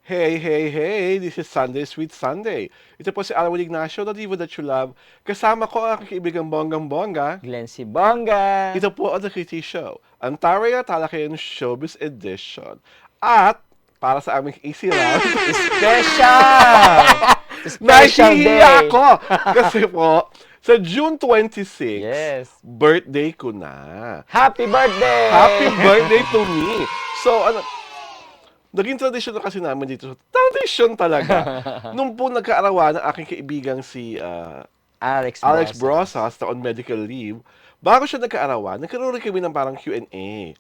Hey, hey, hey! This is Sunday Sweet Sunday. Ito po si Alwin Ignacio, the diva that you love. Kasama ko ang aking kaibigang bonggang-bongga. Glenn si Bongga. Ito po ang The Kitty Show, ang Taraya Talakayan Showbiz Edition. At, para sa aming easy round, Special! Special day. nahihiya ako! Kasi po, sa June 26, Yes. birthday ko na. Happy birthday! Happy birthday to me! So, naging tradisyon na kasi namin dito. Tradisyon talaga. Nung po nagkaarawan ng aking kaibigang si Alex Brosas na on medical leave, bago siya nagkaarawan, nagkaroon rin kami ng parang Q&A.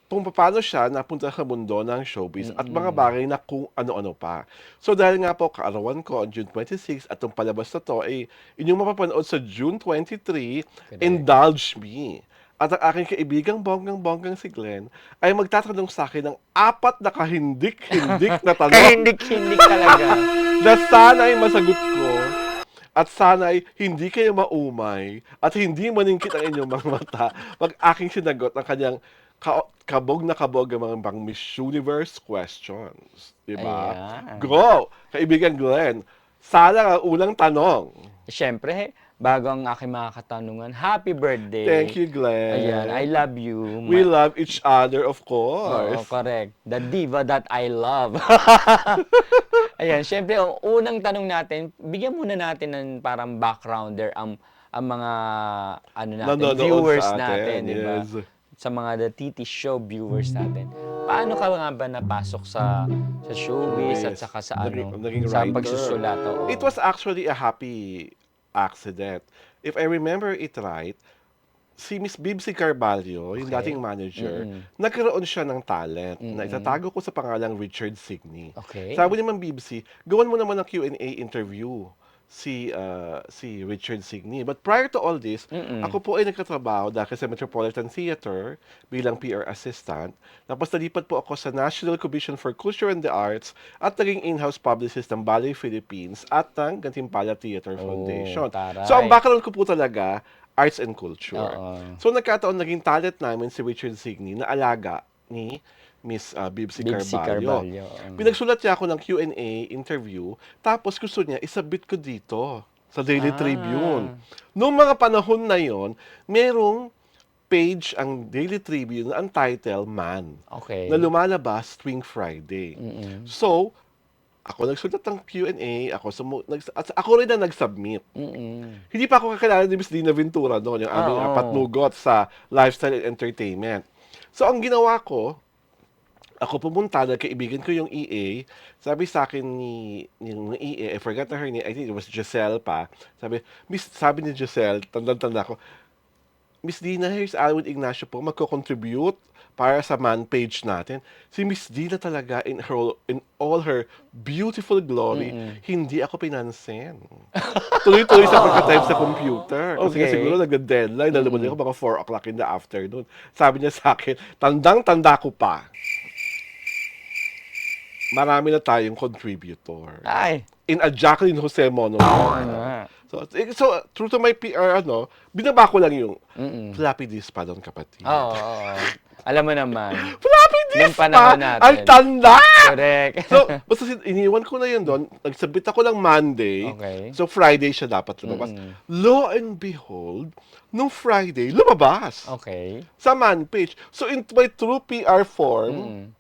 Kung paano siya napunta sa mundo ng showbiz at mga bagay na kung ano-ano pa. So dahil nga po kaarawan ko on June 26 at itong palabas na to ay inyong mapapanood sa June 23, Indulge Me. At ang aking kaibigang bonggang-bonggang si Glenn ay magtatanong sa akin ng 4 na kahindik-hindik na tanong Kahindik-hindik talaga. na sana'y masagot ko at sana'y hindi kayo maumay at hindi maningkit ang inyong mga mata pag aking sinagot ang kanyang kabog na kabog ang mga bang Miss Universe questions. Diba? Ayan. Go! Kaibigan Glenn, sana ang unang tanong. Siyempre, bago ang aking mga katanungan, happy birthday. Thank you, Glenn. Ayan, I love you. We love each other, of Oo, course. correct. The diva that I love. Ayan, syempre, ang unang tanong natin, bigyan muna natin ng parang backgrounder ang mga Nanonood viewers sa atin, natin, di ba? yes. Sa mga The Titi Show viewers natin. Paano ka nga ba napasok sa showbiz at Yes. saka sa Naging sa writer. pagsusulat? Oo. It was actually a happy accident. If I remember it right, si Miss Bibsy Carballo, yung Okay. dating manager, nagkaroon siya ng talent na itatago ko sa pangalang Richard Signey. Okay. Sabi ni Ma'am Bibsy, gawan mo naman ng Q&A interview si Richard Signey. But prior to all this, ako po ay nagkatrabaho dahil sa Metropolitan Theater bilang PR assistant. Tapos nalipat po ako sa National Commission for Culture and the Arts at naging in-house publicist ng Ballet Philippines at ng Gantimpala Theater Foundation. taray. So ang background ko po talaga, arts and culture. Oo. So nagkataon naging talent namin si Richard Signey na alaga ni Miss Bibsy Bibsy Carballo. Carballo. Pinagsulat niya ako ng Q&A interview, tapos gusto niya isubmit ko dito sa Daily Tribune. Noong mga panahon na yon, merong page ang Daily Tribune na ang title Man, Okay. na lumalabas tuwing Friday. So, ako nagsulat ng Q&A, ako rin na nag-submit. Hindi pa ako kakilala ni Miss Dina Ventura noon, yung aming Oo. patnugot sa lifestyle and entertainment. So, ang ginawa ko, ako pumunta, nagkaibigan ko yung EA. Sabi sa akin yung EA, I forgot her name, I think it was Giselle pa. Sabi ni Giselle, tanda-tanda ko, Miss Dina, here's Alwin Ignacio po, magko-contribute para sa man page natin. Si Miss Dina talaga, in all her beautiful glory, hindi ako pinansin. Tuloy-tuloy sa pagka-type sa computer. Kasi Okay. siguro nag-deadline, nalumali ako mga 4 o'clock in the afternoon. Sabi niya sa akin, tandang-tanda ko pa. Marami na tayong contributor. Ay, In a Jacqueline Jose ano monologue. nga. So, true to my PR, binaba ko lang yung floppy disk pa doon, kapatid. Oo, oo. Alam mo naman. Floppy disk Nung panahon pa! natin. Ang tanda! Correct. So, basta iniwan ko na yun doon. Nagsabit ako ng Monday. Okay. So, Friday siya dapat lumabas. Lo and behold, nung Friday, lumabas. Okay. Sa man page. So, in my true PR form,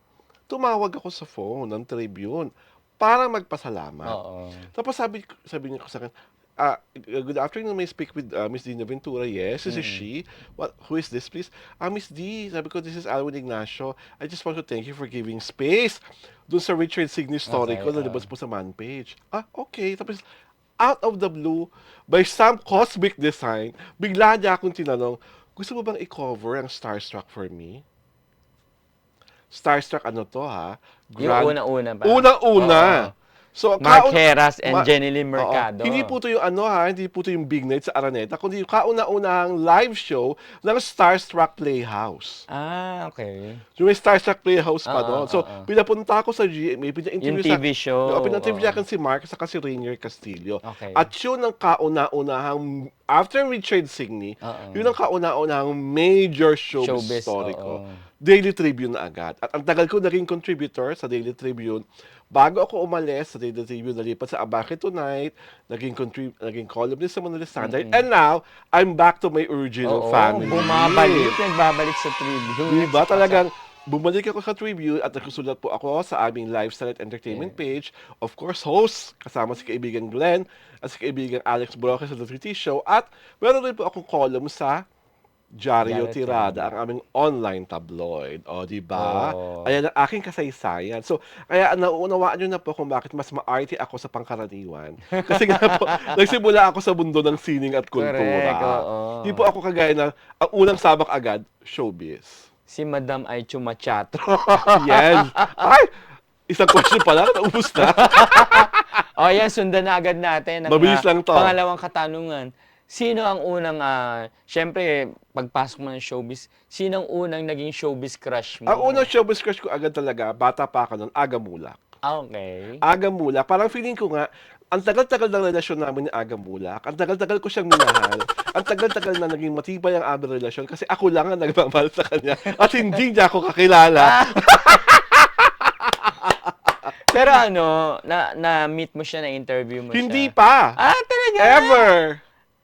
tumawag ako sa phone ng Tribune para magpasalamat. Oo. Tapos sabi niya ko sa akin, good afternoon, may I speak with Miss Dina Ventura? Yes, this is she. Who is this, please? Miss D, sabi ko, this is Alwin Ignacio. I just want to thank you for giving space dun sa Richard Signey story Okay, ko na libas po sa man page. Okay. Tapos, out of the blue, by some cosmic design, bigla niya akong tinanong, gusto mo bang i-cover ang Starstruck for me? Starstruck ano to, ha? Yung una-una pa. Unang-una. Oo. So, Mark Heras and Jenny Lee Oo. Mercado. Hindi po to yung hindi po to yung Big Night sa Araneta, kundi yung kauna-unahang live show ng Starstruck Playhouse. Okay. Yung may Starstruck Playhouse pa Oo, doon. So, oo. pinapunta ko sa GMA, Yung pina-interview TV show. pina-interview Oo. akin si Mark at si Rainier Castillo. Okay. At yun ang kauna-unahang, after Richard Signey, Oo. yun ang kauna-unahang major showbiz Showbiz, story ko. oo. Daily Tribune na agad. At ang tagal ko naging contributor sa Daily Tribune. Bago ako umalis sa Daily Tribune, nalipat sa Abake Tonight, naging columnist sa Manila Standard, and now, I'm back to my original family. Nagbabalik sa Tribune. Diba? Talagang bumalik ako sa Tribune at nagsusulat po ako sa aming lifestyle at entertainment page. Of course, host, kasama si kaibigan Glenn at si kaibigan Alex Broca sa The 3T Show. At meron rin po akong column sa Diario Tirada, ang aming online tabloid. O, di ba? Ayan ang aking kasaysayan. So, kaya nauunawaan nyo na po kung bakit mas maarte ako sa pangkaraniwan. Kasi nga po, nagsimula ako sa mundo ng sining at kultura. Correct, Di po ako kagaya na, ang unang sabak agad, showbiz. Si Madam ay chumachatro. Yes. Ay! Isang question pa lang, naubos na. Yan, sundan na agad natin. Mabilis lang to. Pangalawang katanungan. Sino ang unang, syempre, pagpasok mo ng showbiz, sino ang unang naging showbiz crush mo? Ang unang showbiz crush ko agad talaga, bata pa ako noon, Aga Mulak. Okay. Aga Mulak. Parang feeling ko nga, ang tagal-tagal ng relasyon namin ni Aga Mulak. Ang tagal-tagal ko siyang minahal. Ang tagal-tagal na naging matibay ang aming relasyon kasi ako lang ang nagmamahal sa kanya at hindi niya ako kakilala. Pero na-meet mo siya, na-interview mo Hindi siya? pa. Talaga? Ever.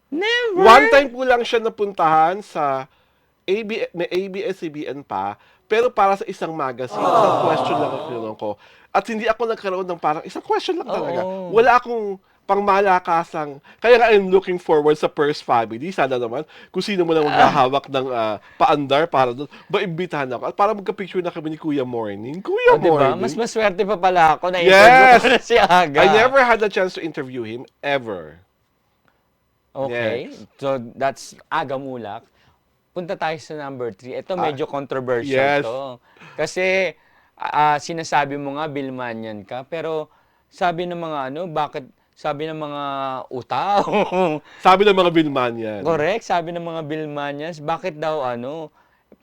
Never? One time ko lang siya napuntahan sa may ABS-CBN pa, pero para sa isang magazine, isang question lang ang tinanong ko. At hindi ako nagkaroon ng parang isang question lang talaga. Wala akong pangmalakasang, kaya nga I'm looking forward sa First Family. Sana naman, kung sino mo lang maghahawak ng paandar para doon, maimbitahan ako. At para magka-picture na kami ni Kuya Morning. Kuya Diba? Morning. Mas maswerte pa pala ako na interview ko na si Aga. I never had the chance to interview him, ever. Okay. So, that's Aga Mulak. Punta tayo sa number 3. Ito medyo controversial to. Kasi, sinasabi mo nga, Bilmanian ka. Pero, sabi ng mga sabi ng mga utaw. Sabi ng mga Bilmanian. Correct. Sabi ng mga Bilmanians, bakit daw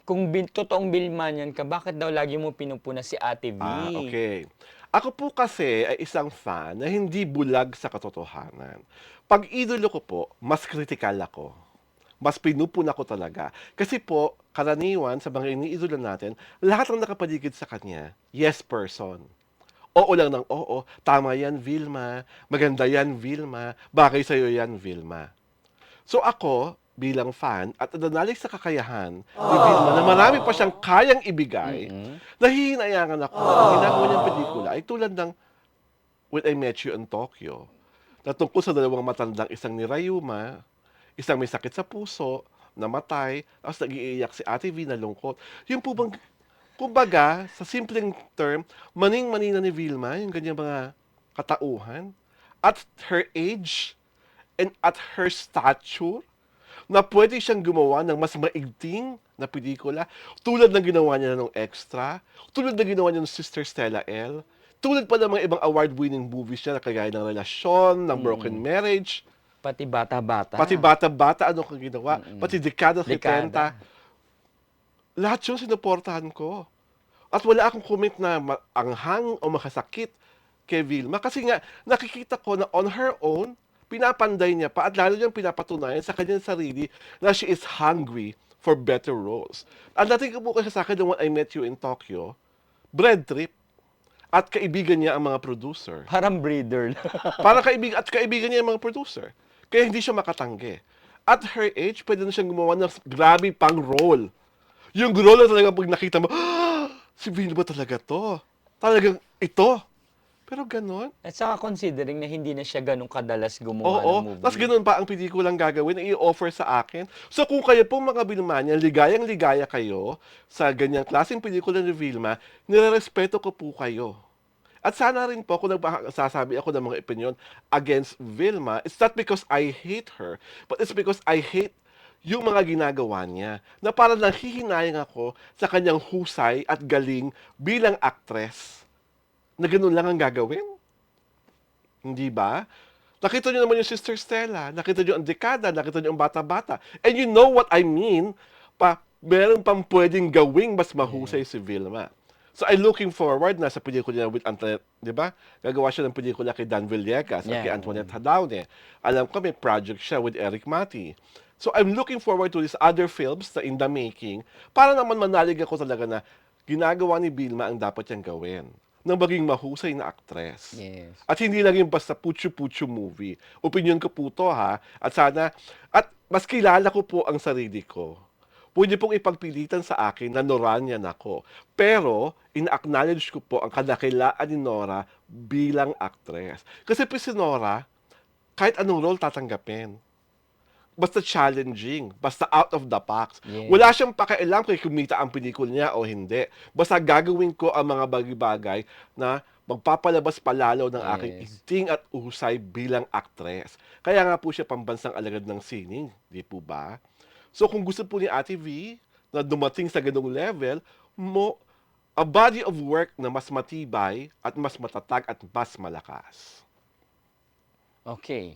kung totoong Bilmanian ka, bakit daw lagi mo pinupuna si Ate V? Okay. Ako po kasi ay isang fan na hindi bulag sa katotohanan. Pag idolo ko po, mas kritikal ako. Mas pinupuna ko talaga. Kasi po, karaniwan sa mga iniidolo natin, lahat ng nakapaligid sa kanya, yes person. Oo lang ng oo, tama yan Vilma, maganda yan Vilma, bagay sa'yo yan Vilma. So ako, bilang fan, at nananalig sa kakayahan ni Vilma na marami pa siyang kayang ibigay, nahihinayangan ako. Ang ginagawa niyang pelikula ay tulad ng When I Met You in Tokyo, na tungkol sa dalawang matandang, isang ni Rayuma, isang may sakit sa puso, namatay, tapos nag-iiyak si Ate V na lungkot. Yung po bang, kumbaga, sa simpleng term, maning-mani na ni Vilma, yung ganyang mga katauhan, at her age, and at her stature, na pwede siyang gumawa ng mas maigting na pelikula, tulad ng ginawa niya ng Extra, tulad ng ginawa niya ng Sister Stella L., tulad pa ng mga ibang award-winning movies niya na kagaya ng Relasyon, ng Broken Marriage, Pati bata-bata. pati bata-bata, ano kang ginawa, pati Dekada 70. Lahat yun sinuportahan ko. At wala akong comment na anghang o makasakit kay Vilma. Kasi nga, nakikita ko na on her own, pinapanday niya pa at lalo niyang pinapatunayan sa kanyang sarili na she is hungry for better roles. Ang dating ko po kasi sa akin ng When I Met You in Tokyo, bread trip. At kaibigan niya ang mga producer. Parang breeder. Kaibigan niya ang mga producer. Kaya hindi siya makatanggi. At her age, pwede na siyang gumawa ng grabe pang role. Yung role na talaga pag nakita mo, si Vilma talaga to. Talagang ito. Pero ganon. At saka considering na hindi na siya ganun kadalas gumawa ng movie. Tapos ganun pa ang pelikulang gagawin na i-offer sa akin. So kung kayo pong mga Vilmanian, ligayang-ligaya kayo sa ganyang klaseng pelikula ni Vilma, nirerespeto ko po kayo. At sana rin po, kung nagsasabi ako ng mga opinion against Vilma, it's not because I hate her, but it's because I hate yung mga ginagawa niya. Na parang nanghihinayang ako sa kanyang husay at galing bilang actress. Na ganun lang ang gagawin. Hindi ba? Nakita niyo naman yung Sister Stella, nakita niyo ang Dekada, nakita niyo ang Bata-Bata. And you know what I mean? Meron pang pwedeng gawing mas mahusay si Vilma. So I'm looking forward na sa pelikula niya with Antoinette, di ba? Gagawa siya ng pelikula kay Dan Villegas at kay Antoinette Hadaune. Alam ko may project siya with Eric Mati. So I'm looking forward to these other films na in the making para naman manalig ako talaga na ginagawa ni Vilma ang dapat niyang gawin nang maging mahusay na aktres. Yes. At hindi lang yung basta putyo-putyo movie. Opinion ko po to ha. At mas kilala ko po ang sarili ko. Pwede pong ipagpilitan sa akin na Noranian ako. Pero, in-acknowledge ko po ang kadakilaan ni Nora bilang actress. Kasi po si Nora, kahit anong role tatanggapin. Basta challenging, basta out of the box. Yeah. Wala siyang pakialam kung kumita ang pelikula niya o hindi. Basta gagawin ko ang mga bagay-bagay na magpapalabas palalo ng aking acting at uhusay bilang actress. Kaya nga po siya pambansang alagad ng sining, di po ba? So kung gusto po ni Ate V na dumating sa ganung level, a body of work na mas matibay at mas matatag at mas malakas. Okay.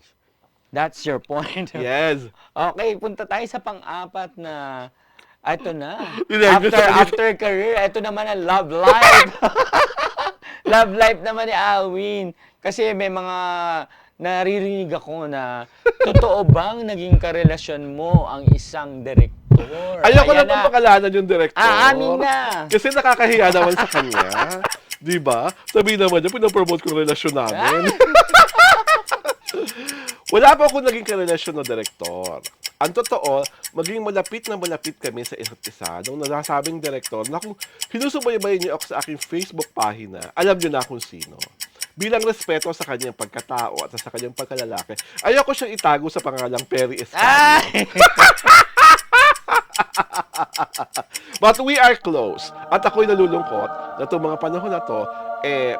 That's your point. Yes. Okay, punta tayo sa pang-apat na, ito na. Hindi, After career, ito naman ang love life. Love life naman ni Alwin. Kasi may mga naririnig ako na, totoo bang naging karelasyon mo ang isang direktor? Ayoko na pong pakalanan yung director. Amin na. Kasi nakakahiya naman sa kanya. Di ba? Sabi naman niya, pinapromote ko yung relasyon namin. Wala pa ako naging karelasyon na direktor. Ang totoo, maging malapit na malapit kami sa isa't isa nung nasasabing direktor na kung sinusubaybayin niyo ako sa aking Facebook pahina, alam niyo na kung sino. Bilang respeto sa kanyang pagkatao at sa kanyang pagkalalaki, ayoko siyang itago sa pangalang Perry Escalante. But we are close. At ako'y nalulungkot na itong mga panahon na to,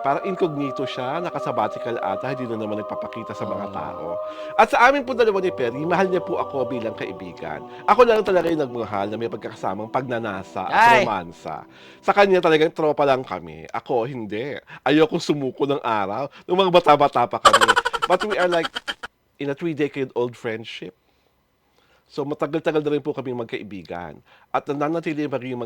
parang incognito siya, nakasabbatical ata, hindi na naman nagpapakita sa mga tao. At sa amin po dalawa ni Perry, mahal niya po ako bilang kaibigan. Ako lang talaga yung nagmahal na may pagkakasamang pagnanasa at romansa. Sa kanya talagang tropa lang kami. Ako, hindi. Ayokong sumuko ng araw. Nung mga bata-bata pa kami. But we are like in a 3-decade-old friendship. So matagal-tagal na rin po kami magkaibigan. At nananatili maging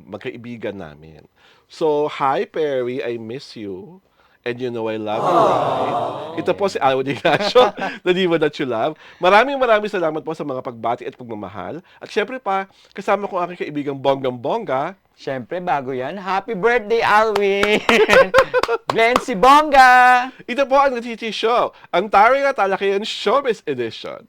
magkaibigan namin. So, hi Perry, I miss you. And you know I love you, right? Ito po si Alwin Ignacio, the diva that you love. Maraming salamat po sa mga pagbati at pagmamahal. At syempre pa, kasama ko ang aking kaibigang Bonggang-Bongga. Syempre, bago yan, happy birthday, Alwin! Glenn si Bongga! Ito po ang Natiti Show, ang Taring at Talakayan Showbiz Edition.